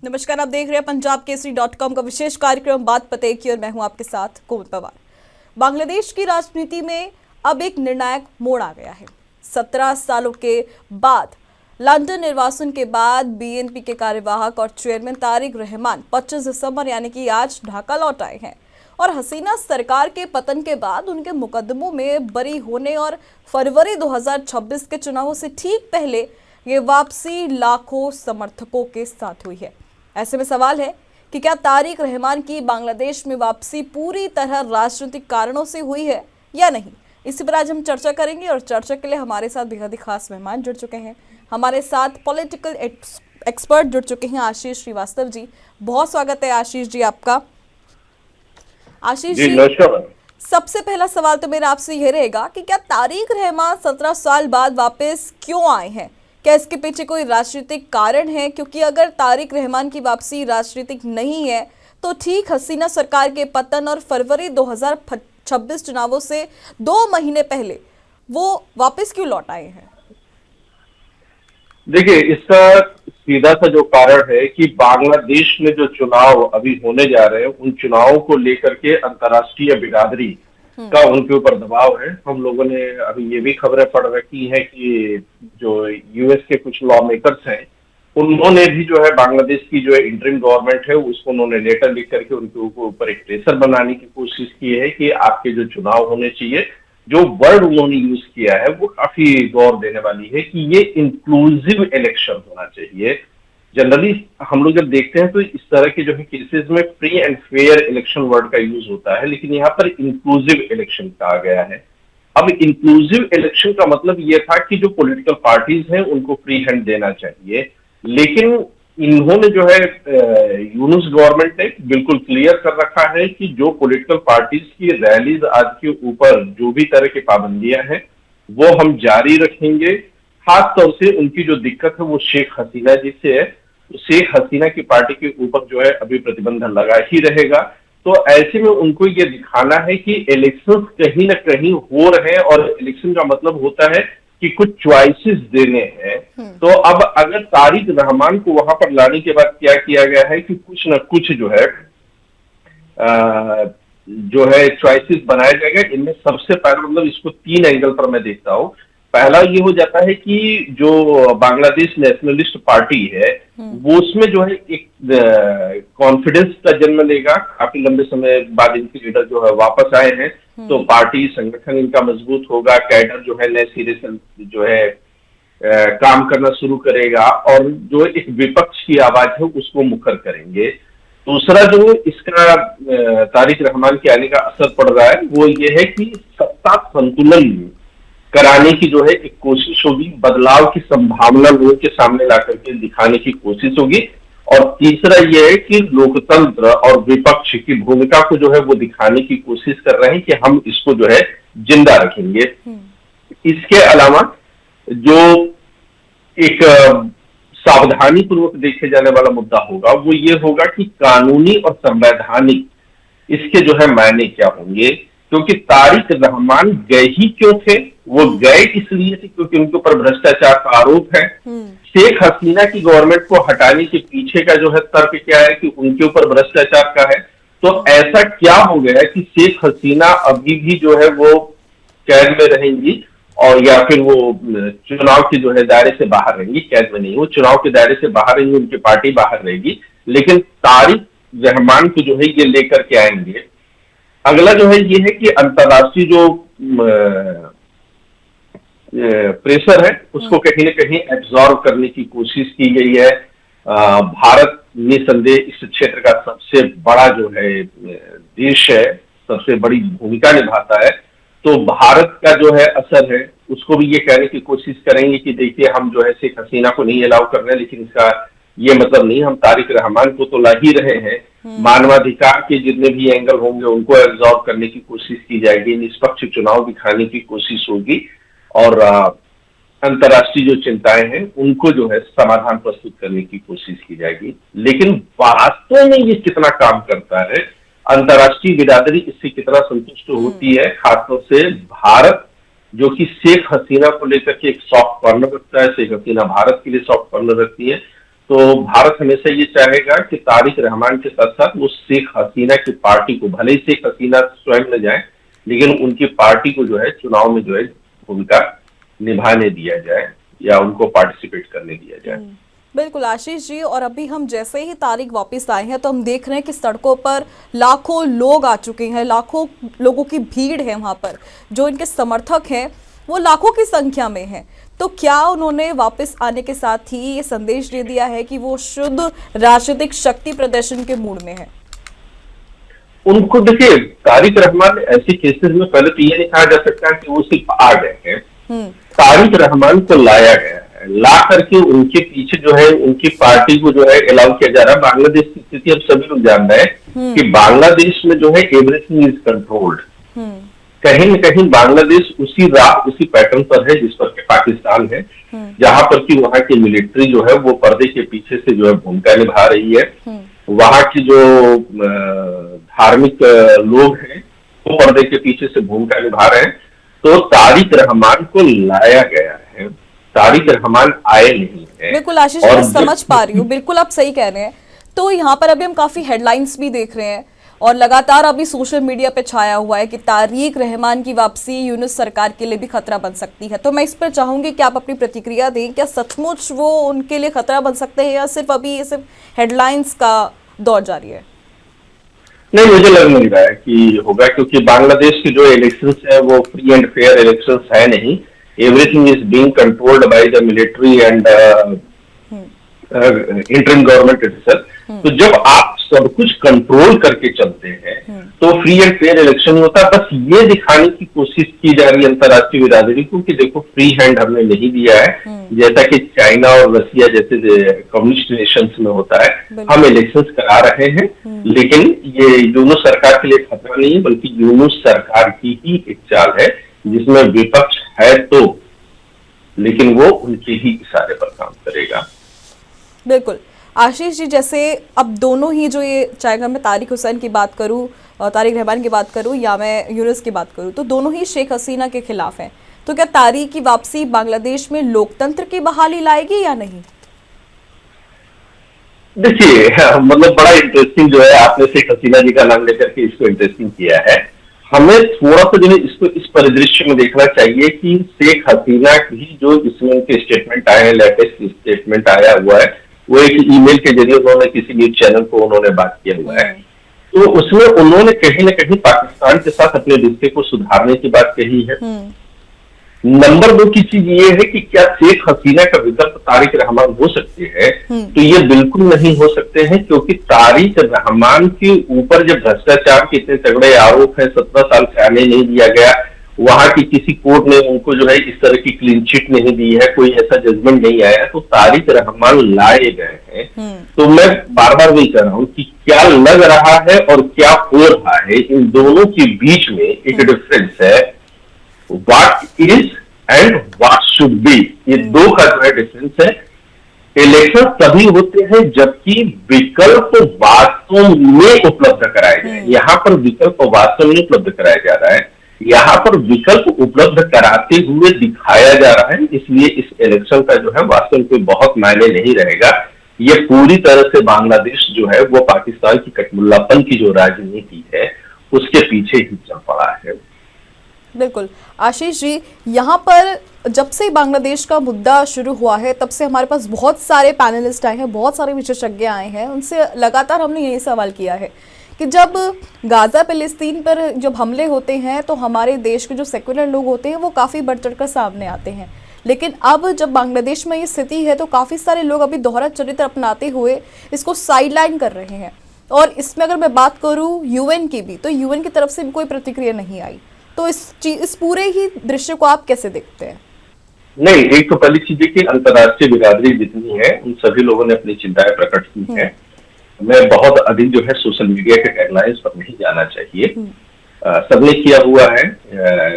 नमस्कार, आप देख रहे हैं पंजाब केसरी.com का विशेष कार्यक्रम बात पते की और मैं हूं आपके साथ कोमल पवार। बांग्लादेश की राजनीति में अब एक निर्णायक मोड़ आ गया है। 17 सालों के बाद लंदन निर्वाचन के बाद बीएनपी के कार्यवाहक और चेयरमैन तारिक रहमान 25 दिसंबर यानी कि आज ढाका लौट आए हैं और हसीना सरकार के पतन के बाद उनके मुकदमों में बरी होने और फरवरी 2026 के चुनावों से ठीक पहले ये वापसी लाखों समर्थकों के साथ हुई है। ऐसे में सवाल है कि क्या तारिक रहमान की बांग्लादेश में वापसी पूरी तरह राजनीतिक कारणों से हुई है या नहीं। इसी पर आज हम चर्चा करेंगे और चर्चा के लिए हमारे साथ बेहद ही खास मेहमान जुड़ चुके हैं। हमारे साथ पॉलिटिकल एक्सपर्ट जुड़ चुके हैं आशीष श्रीवास्तव जी। बहुत स्वागत है आशीष जी आपका। आशीष जी, सबसे पहला सवाल तो मेरा आपसे यह रहेगा कि क्या तारिक रहमान 17 साल बाद वापस क्यों आए हैं? क्या इसके पीछे कोई राजनीतिक कारण है? क्योंकि अगर तारिक रहमान की वापसी राजनीतिक नहीं है तो ठीक हसीना सरकार के पतन और फरवरी 2026 चुनावों से 2 महीने पहले वो वापस क्यों लौट आए हैं? देखिए, इसका सीधा सा जो कारण है कि बांग्लादेश में जो चुनाव अभी होने जा रहे हैं उन चुनावों को लेकर के अंतर्राष्ट्रीय बिरादरी का उनके ऊपर दबाव है। हम लोगों ने अभी ये भी खबरें पढ़ रखी हैं कि जो यूएस के कुछ लॉ मेकर्स हैं उन्होंने भी जो है बांग्लादेश की जो इंटरिम गवर्नमेंट है उसको उन्होंने लेटर लिख करके उनके ऊपर एक प्रेशर बनाने की कोशिश की है कि आपके जो चुनाव होने चाहिए, जो वर्ड उन्होंने यूज किया है वो काफी गौर देने वाली है कि ये इंक्लूसिव इलेक्शन होना चाहिए। जनरली हम लोग जब देखते हैं तो इस तरह के जो है केसेस में free and fair election word का यूज होता है, लेकिन यहाँ पर इंक्लूसिव इलेक्शन कहा गया है। अब इंक्लूसिव इलेक्शन का मतलब ये था कि जो पॉलिटिकल पार्टीज हैं उनको फ्री हैंड देना चाहिए, लेकिन इन्होंने जो है यूनुस गवर्नमेंट ने बिल्कुल क्लियर कर रखा है कि जो पॉलिटिकल पार्टीज की रैलीज आज के ऊपर जो भी तरह की पाबंदियां हैं वो हम जारी रखेंगे। खास तौर से उनकी जो दिक्कत है वो शेख हसीना जी से है, तो शेख हसीना की पार्टी के ऊपर जो है अभी प्रतिबंध लगा ही रहेगा। तो ऐसे में उनको ये दिखाना है कि इलेक्शन कहीं ना कहीं हो रहे हैं और इलेक्शन का मतलब होता है कि कुछ चॉइसेस देने हैं। तो अब अगर तारिक रहमान को वहां पर लाने के बाद क्या किया गया है कि कुछ न कुछ जो है चॉइसेस बनाया जाएगा। इनमें सबसे पहला मतलब इसको 3 एंगल पर मैं देखता हूँ। पहला ये हो जाता है कि जो बांग्लादेश नेशनलिस्ट पार्टी है वो उसमें जो है एक कॉन्फिडेंस का जन्म लेगा। काफी लंबे समय बाद इनके लीडर जो है वापस आए हैं, तो पार्टी संगठन इनका मजबूत होगा, कैडर जो है नए सिरे से जो है काम करना शुरू करेगा और जो एक विपक्ष की आवाज है उसको मुखर करेंगे। दूसरा जो इसका तारिक रहमान के आने का असर पड़ रहा है वो ये है कि सत्ता संतुलन कराने की जो है एक कोशिश होगी, बदलाव की संभावना लोगों के सामने ला करके दिखाने की कोशिश होगी। और तीसरा यह है कि लोकतंत्र और विपक्ष की भूमिका को जो है वो दिखाने की कोशिश कर रहे हैं कि हम इसको जो है जिंदा रखेंगे। इसके अलावा जो एक सावधानी पूर्वक देखे जाने वाला मुद्दा होगा वो ये होगा कि कानूनी और संवैधानिक इसके जो है मायने क्या होंगे, क्योंकि तारिक रहमान गए ही क्यों थे? वो गए इसलिए थे क्योंकि उनके ऊपर भ्रष्टाचार का आरोप है। शेख हसीना की गवर्नमेंट को हटाने के पीछे का जो है तर्क क्या है कि उनके ऊपर भ्रष्टाचार का है। तो ऐसा क्या हो गया कि शेख हसीना अभी भी जो है वो कैद में रहेंगी और या फिर वो चुनाव के जो है दायरे से बाहर रहेंगी? कैद में नहीं, वो चुनाव के दायरे से बाहर रहेंगी, उनकी पार्टी बाहर रहेगी, लेकिन तारिक रहमान को जो है ये लेकर के आएंगे। अगला जो है ये है कि अंतर्राष्ट्रीय जो प्रेशर है उसको कहीं ना कहीं एब्जॉर्व करने की कोशिश की गई है। भारत निसंदेह इस क्षेत्र का सबसे बड़ा जो है देश है, सबसे बड़ी भूमिका निभाता है, तो भारत का जो है असर है उसको भी ये कहने की कोशिश करेंगे कि देखिए हम जो है शेख हसीना को नहीं अलाउ कर रहे हैं, लेकिन इसका ये मतलब नहीं, हम तारिक रहमान को तो ला ही रहे हैं। मानवाधिकार के जितने भी एंगल होंगे उनको एब्जॉर्व करने की कोशिश की जाएगी, निष्पक्ष चुनाव दिखाने की कोशिश होगी और अंतर्राष्ट्रीय जो चिंताएं हैं उनको जो है समाधान प्रस्तुत करने की कोशिश की जाएगी। लेकिन वास्तव में ये कितना काम करता है, अंतर्राष्ट्रीय बिरादरी इससे कितना संतुष्ट होती है, खासतौर से भारत जो कि शेख हसीना को लेकर के एक सॉफ्ट कॉर्नर रखता है, शेख हसीना भारत के लिए सॉफ्ट कॉर्नर रखती है, तो भारत हमेशा ये चाहेगा कि तारिक रहमान के साथ साथ वो शेख हसीना की पार्टी को, भले ही शेख हसीना स्वयं न जाए, लेकिन उनकी पार्टी को जो है चुनाव में जो है भूमिका निभाने दिया जाए या उनको पार्टिसिपेट करने दिया जाए। बिल्कुल आशीष जी, और अभी हम जैसे ही तारिक वापस आए हैं तो हम देख रहे हैं कि सड़कों पर लाखों लोग आ चुके हैं, लाखों लोगों की भीड़ है वहां पर, जो इनके समर्थक हैं वो लाखों की संख्या में हैं। तो क्या उन्होंने वापस आने के साथ ही ये संदेश दे दिया है कि वो शुद्ध राजनीतिक शक्ति प्रदर्शन के मूड में है? उनको देखिए, तारिक रहमान ऐसे केसेस में पहले तो ये नहीं कहा जा सकता कि वो सिर्फ आ गए हैं। तारिक रहमान को लाया गया है, ला करके उनके पीछे जो है उनकी पार्टी को जो है अलाउ किया जा रहा है। बांग्लादेश की स्थिति अब सभी लोग जान रहे हैं कि बांग्लादेश में जो है एवरीथिंग इज कंट्रोल्ड। कहीं न कहीं बांग्लादेश उसी राह उसी पैटर्न पर है जिस पर के पाकिस्तान है, जहां पर कि वहां की मिलिट्री जो है वो पर्दे के पीछे से जो है भूमिका निभा रही है। वहां की जो धार्मिक लोग हैं वो पर्दे के पीछे से भूमिका निभा रहे हैं। तो तारिक रहमान को लाया गया है, तारिक रहमान आए नहीं है। बिल्कुल आशीष, मैं समझ पा रही हूँ, बिल्कुल आप सही कह रहे हैं। तो यहाँ पर अभी हम काफी हेडलाइंस भी देख रहे हैं और लगातार अभी सोशल मीडिया पे छाया हुआ है कि तारिक रहमान की वापसी यूनुस सरकार के लिए भी खतरा बन सकती है। तो मैं इस पर चाहूंगी कि आप अपनी प्रतिक्रिया दें, क्या सचमुच वो उनके लिए खतरा बन सकते हैं या सिर्फ अभी ये सिर्फ हेडलाइंस का दौर जारी है? नहीं, मुझे लग नहीं रहा है कि होगा, क्योंकि बांग्लादेश के जो इलेक्शंस है वो फ्री एंड फेयर इलेक्शंस है नहीं। Everything is being controlled by the military and interim government itself. तो जब आप सब कुछ कंट्रोल करके चलते हैं तो फ्री एंड फेयर इलेक्शन नहीं होता। बस ये दिखाने की कोशिश की जा रही है अंतर्राष्ट्रीय बिरादरी को कि देखो फ्री हैंड हमने नहीं दिया है, जैसा कि चाइना और रसिया जैसे कम्युनिस्ट नेशंस में होता है। हम इलेक्शंस करा रहे हैं, लेकिन ये यूनुस सरकार के लिए खतरा नहीं है, बल्कि यूनुस सरकार की ही एक चाल है जिसमें विपक्ष है तो, लेकिन वो उनके ही इशारे पर काम करेगा। बिल्कुल आशीष जी, जैसे अब दोनों ही जो ये, चाहे अगर मैं तारिक हुसैन की बात करूं, तारिक रहमान की बात करूं या मैं यूनुस की बात करूं, तो दोनों ही शेख हसीना के खिलाफ हैं। तो क्या तारिक की वापसी बांग्लादेश में लोकतंत्र की बहाली लाएगी या नहीं? देखिए, मतलब बड़ा इंटरेस्टिंग जो है, आपने शेख हसीना जी का नाम लेकर के इसको इंटरेस्टिंग किया है। हमें थोड़ा सा जो है इसको इस परिदृश्य में देखना चाहिए कि शेख हसीना की जो इसमें उनके स्टेटमेंट आए हैं, लेटेस्ट स्टेटमेंट आया हुआ है, वो एक ईमेल के जरिए उन्होंने किसी न्यूज चैनल को उन्होंने बात किया हुआ है। तो उसमें उन्होंने कहीं ना कहीं पाकिस्तान के साथ अपने रिश्ते को सुधारने की बात कही है। नंबर 2 की चीज ये है कि क्या शेख हसीना का विकल्प तारिक रहमान हो सकते हैं? तो ये बिल्कुल नहीं हो सकते हैं, क्योंकि तारिक रहमान के ऊपर जब भ्रष्टाचार के इतने तगड़े आरोप है, 17 साल से आने नहीं दिया गया, वहां की किसी कोर्ट ने उनको जो है इस तरह की क्लीन चिट नहीं दी है, कोई ऐसा जजमेंट नहीं आया, तो तारिक रहमान लाए गए हैं। तो मैं बार बार वही कह रहा हूं कि क्या लग रहा है और क्या हो रहा है, इन दोनों के बीच में एक डिफरेंस है। What is and what should be, ये दो का जो है डिफरेंस है। इलेक्शन तभी होते हैं जबकि विकल्प वास्तव में उपलब्ध कराए जाए। यहाँ पर विकल्प वास्तव में उपलब्ध कराया जा रहा है, यहाँ पर विकल्प उपलब्ध कराते हुए दिखाया जा रहा है। इसलिए इस इलेक्शन का जो है वास्तव में बहुत मायने नहीं रहेगा। ये पूरी तरह से बांग्लादेश जो है वो पाकिस्तान की कटमुल्लापन की जो राजनीति है उसके पीछे ही चल पड़ा है। बिल्कुल आशीष जी, यहाँ पर जब से बांग्लादेश का मुद्दा शुरू हुआ है तब से हमारे पास बहुत सारे पैनलिस्ट आए हैं, बहुत सारे विशेषज्ञ आए हैं, उनसे लगातार हमने यही सवाल किया है कि जब गाजा फिलिस्तीन पर जब हमले होते हैं तो हमारे देश के जो सेक्युलर लोग होते हैं वो काफ़ी बढ़ चढ़ कर सामने आते हैं, लेकिन अब जब बांग्लादेश में ये स्थिति है तो काफ़ी सारे लोग अभी दोहरा चरित्र अपनाते हुए इसको साइडलाइन कर रहे हैं। और इसमें अगर मैं बात करूँ यूएन की भी, तो यूएन की तरफ से भी कोई प्रतिक्रिया नहीं आई। तो इस पूरे ही दृश्य को आप कैसे देखते हैं? नहीं, एक तो पहली चीज है कि अंतर्राष्ट्रीय बिरादरी जितनी है उन सभी लोगों ने अपनी चिंताएं प्रकट की है। मैं बहुत अधिक जो है सोशल मीडिया के हेडलाइंस पर नहीं जाना चाहिए। सबने किया हुआ है,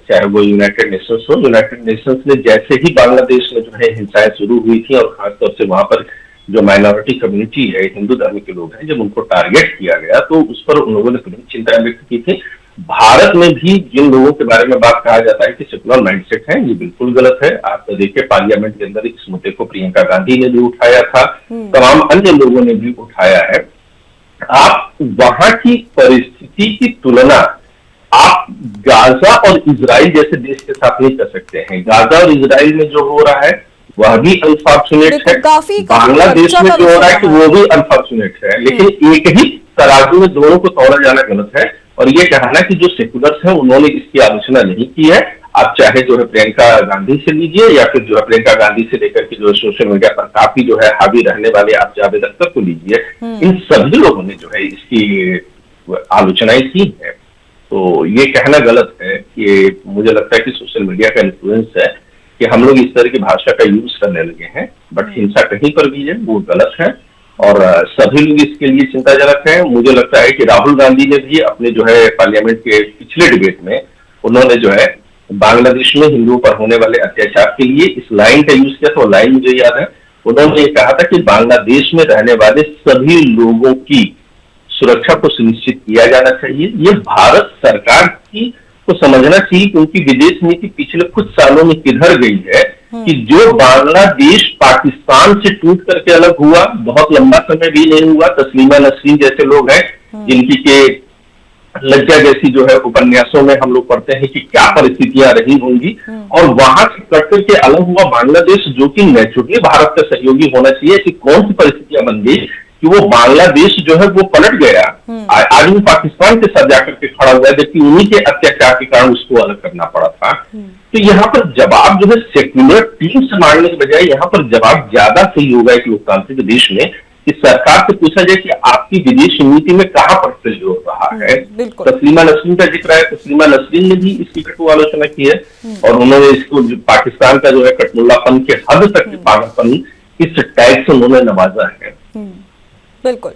चाहे वो यूनाइटेड नेशंस हो। यूनाइटेड नेशंस ने जैसे ही बांग्लादेश में जो है हिंसाएं शुरू हुई थी और खासतौर से वहां पर जो माइनॉरिटी कम्युनिटी है, हिंदू धर्म के लोग हैं, जब उनको टारगेट किया गया तो उस पर उन लोगों ने चिंताएं व्यक्त की थी। भारत में भी जिन लोगों के बारे में बात कहा जाता है कि सेकुलर माइंडसेट है, ये बिल्कुल गलत है। आप तो देखिए पार्लियामेंट के अंदर इस मुद्दे को प्रियंका गांधी ने भी उठाया था, तमाम अन्य लोगों ने भी उठाया है। आप वहां की परिस्थिति की तुलना आप गाजा और इजराइल जैसे देश के साथ नहीं कर सकते हैं। गाजा और इजराइल में जो हो रहा है वह भी अनफॉर्चुनेट है, बांग्लादेश में जो हो रहा है कि वो भी अनफॉर्चुनेट है, लेकिन एक ही तराजू में दोनों को तोड़ा जाना गलत है। और ये कहना कि जो सेकुलर्स हैं उन्होंने इसकी आलोचना नहीं की है, आप चाहे जो है प्रियंका गांधी से लीजिए या फिर जो है प्रियंका गांधी से लेकर के जो है सोशल मीडिया पर काफी जो है हावी रहने वाले आप जावेद अख्तर को लीजिए, इन सभी लोगों ने जो है इसकी आलोचनाएं की है। तो ये कहना गलत है कि मुझे लगता है कि सोशल मीडिया का इन्फ्लुएंस है कि हम लोग इस तरह की भाषा का यूज करने लगे हैं, बट हिंसा कहीं पर भी है वो गलत है और सभी लोग इसके लिए चिंताजनक है। मुझे लगता है कि राहुल गांधी ने भी अपने जो है पार्लियामेंट के पिछले डिबेट में उन्होंने जो है बांग्लादेश में हिंदुओं पर होने वाले अत्याचार के लिए इस लाइन का यूज किया, तो लाइन मुझे याद है, उन्होंने कहा था कि बांग्लादेश में रहने वाले सभी लोगों की सुरक्षा को सुनिश्चित किया जाना चाहिए। ये भारत सरकार की को समझना चाहिए क्योंकि विदेश नीति पिछले कुछ सालों में किधर गई है कि जो बांग्लादेश पाकिस्तान से टूट करके अलग हुआ, बहुत लंबा समय भी नहीं हुआ, तस्लीमा नसरीन जैसे लोग हैं जिनकी के लज्जा जैसी जो है उपन्यासों में हम लोग पढ़ते हैं कि क्या परिस्थितियां रही होंगी, और वहां से कट करके अलग हुआ बांग्लादेश जो कि नेचुरली भारत का सहयोगी होना चाहिए, ऐसी कौन सी परिस्थितियां बन गई कि वो बांग्लादेश जो है वो पलट गया, आज वो पाकिस्तान के साथ जाकर के खड़ा हुआ है, जबकि उन्हीं के अत्याचार के कारण उसको अलग करना पड़ा था। तो यहाँ पर जवाब जो है सेक्युलर टीम से मांगने के बजाय यहाँ पर जवाब ज्यादा सही होगा एक लोकतांत्रिक देश में कि सरकार से पूछा जाए कि आपकी विदेश नीति में कहां पर फेल हो रहा है। तस्लीमा नसरीन का जिक्र है, तस्लीमा नसरीन ने भी इसकी कटु आलोचना की है और उन्होंने इसको पाकिस्तान का जो है कटमुल्लापन के हद तक पागलपन इस टैग से उन्होंने नवाजा है। बिल्कुल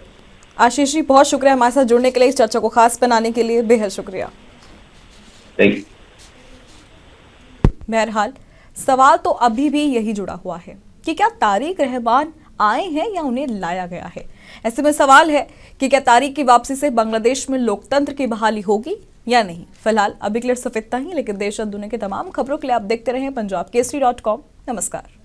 आशीष जी, बहुत शुक्रिया हमारे साथ जुड़ने के लिए, इस चर्चा को खास बनाने के लिए बेहद शुक्रिया। Thank you. बहरहाल सवाल तो अभी भी यही जुड़ा हुआ है कि क्या तारिक रहमान आए हैं या उन्हें लाया गया है। ऐसे में सवाल है कि क्या तारिक की वापसी से बांग्लादेश में लोकतंत्र की बहाली होगी या नहीं। फिलहाल अभी के लिए सिर्फ इतना ही, लेकिन देश और दुनिया की तमाम खबरों के लिए आप देखते रहें पंजाब केसरी.com। नमस्कार।